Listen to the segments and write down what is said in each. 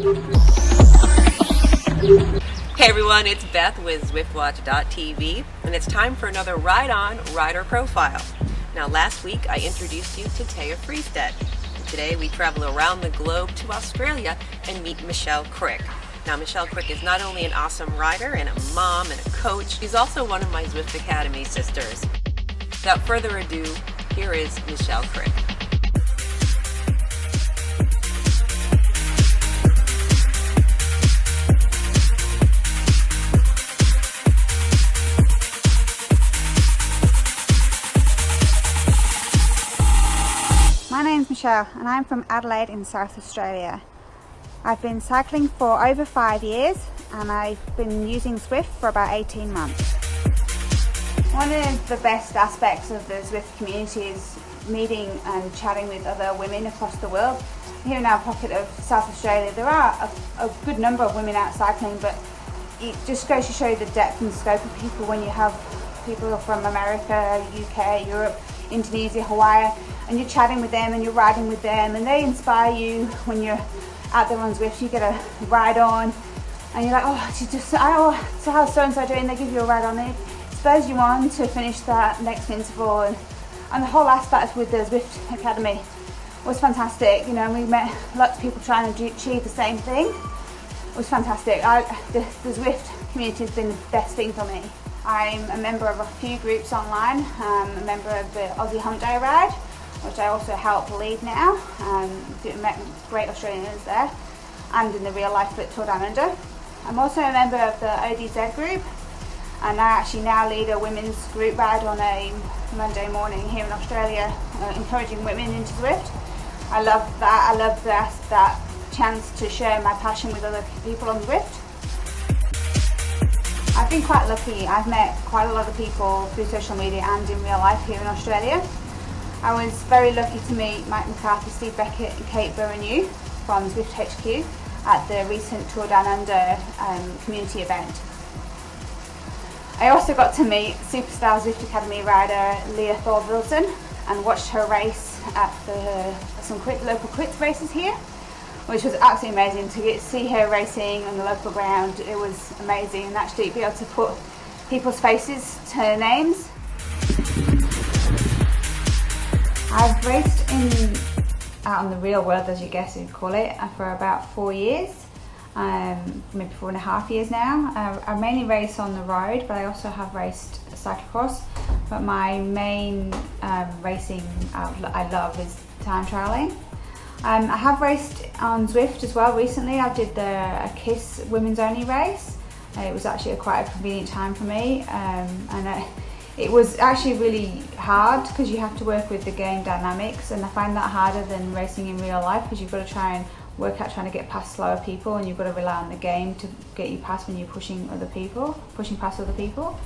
Hey everyone, it's Beth with ZwiftWatch.tv, and it's time for another RideOn Rider Profile. Now last week I introduced you to Taya Friestedt. Today we travel around the globe to Australia and meet Michelle Crick. Now Michelle Crick is not only an awesome rider and a mom and a coach, she's also one of my Zwift Academy sisters. Without further ado, here is Michelle Crick. My name's Michelle and I'm from Adelaide in South Australia. I've been cycling for over 5 years and I've been using Zwift for about 18 months. One of the best aspects of the Zwift community is meeting and chatting with other women across the world. Here in our pocket of South Australia there are a good number of women out cycling, but it just goes to show you the depth and scope of people when you have people from America, UK, Europe, Indonesia, Hawaii, and you're chatting with them and you're riding with them and they inspire you. When you're out there on Zwift, you get a ride on and you're like, so how's so-and-so doing? They give you a ride on, it spurs you on to finish that next interval, and the whole aspect with the Zwift Academy was fantastic. You know, we met lots of people trying to achieve the same thing. It was fantastic. The Zwift community has been the best thing for me. I'm a member of a few groups online. I'm a member of the Aussie Hump Day Ride, which I also help lead now. Met great Australians there, and in the real life at Tour Down Under. I'm also a member of the ODZ group, and I actually now lead a women's group ride on a Monday morning here in Australia, encouraging women into Zwift. I love that. I love that chance to share my passion with other people on Zwift. I've been quite lucky. I've met quite a lot of people through social media and in real life here in Australia. I was very lucky to meet Mike McCarthy, Steve Beckett and Kate Berrenew from Zwift HQ at the recent Tour Down Under community event. I also got to meet superstar Zwift Academy rider Leah Thorvaldsen and watched her race at some local Crick races here, which was absolutely amazing to see her racing on the local ground. It was amazing, and actually be able to put people's faces to names. I've raced out in the real world, as you guess you'd call it, for about 4 years, maybe 4.5 years now. I mainly race on the road, but I also have raced cyclocross. But my main racing I love is time trialing. I have raced on Zwift as well recently. I did a KISS women's only race. It was actually quite a convenient time for me, it was actually really hard because you have to work with the game dynamics, and I find that harder than racing in real life because you've got to try and work out trying to get past slower people, and you've got to rely on the game to get you past when you're pushing past other people.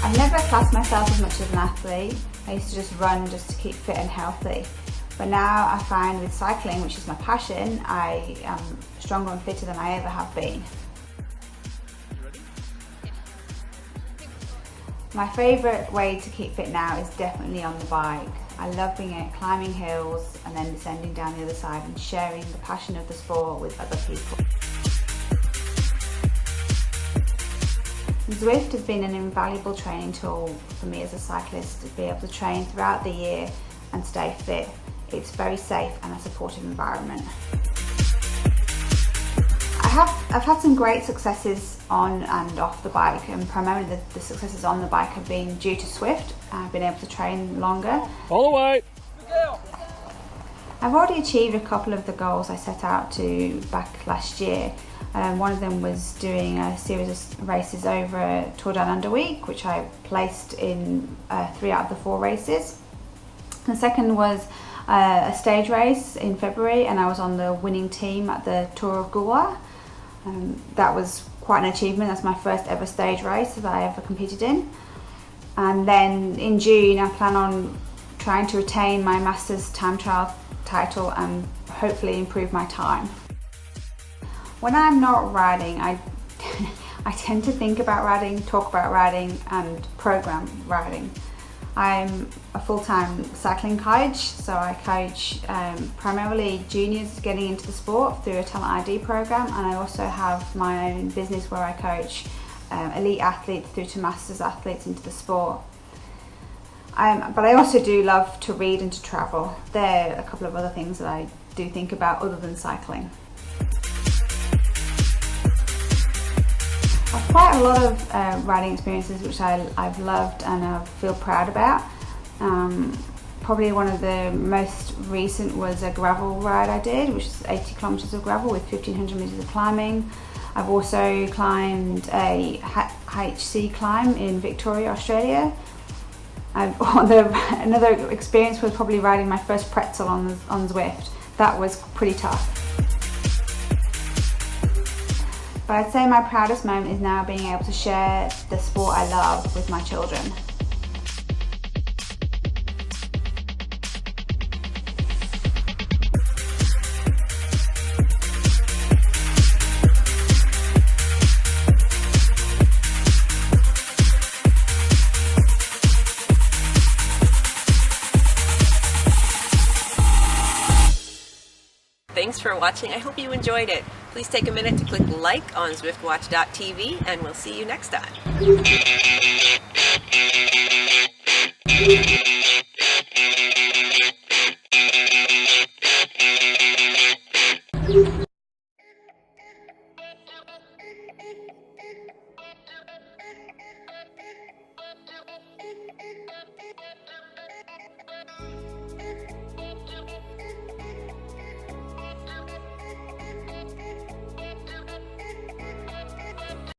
I've never classed myself as much as an athlete. I used to just run just to keep fit and healthy. But now I find with cycling, which is my passion, I am stronger and fitter than I ever have been. My favourite way to keep fit now is definitely on the bike. I love climbing hills and then descending down the other side and sharing the passion of the sport with other people. Zwift has been an invaluable training tool for me as a cyclist to be able to train throughout the year and stay fit. It's very safe and a supportive environment. I've had some great successes on and off the bike, and primarily the successes on the bike have been due to Zwift. I've been able to train longer. All the way! I've already achieved a couple of the goals I set out to back last year. One of them was doing a series of races over a Tour Down Under week, which I placed in 3 out of the 4 races. The second was a stage race in February, and I was on the winning team at the Tour of Goa. That was quite an achievement. That's my first ever stage race that I ever competed in. And then in June I plan on trying to retain my Masters time trial title and hopefully improve my time. When I'm not riding, I tend to think about riding, talk about riding and program riding. I'm a full-time cycling coach, so I coach primarily juniors getting into the sport through a talent ID program, and I also have my own business where I coach elite athletes through to masters athletes into the sport. But I also do love to read and to travel. There are a couple of other things that I do think about other than cycling. I've quite a lot of riding experiences which I've loved and I feel proud about. Probably one of the most recent was a gravel ride I did, which is 80 kilometres of gravel with 1500 metres of climbing. I've also climbed a HC climb in Victoria, Australia. Another experience was probably riding my first pretzel on Zwift. That was pretty tough. But I'd say my proudest moment is now being able to share the sport I love with my children. Thanks for watching. I hope you enjoyed it. Please take a minute to click like on ZwiftWatch.tv, and we'll see you next time.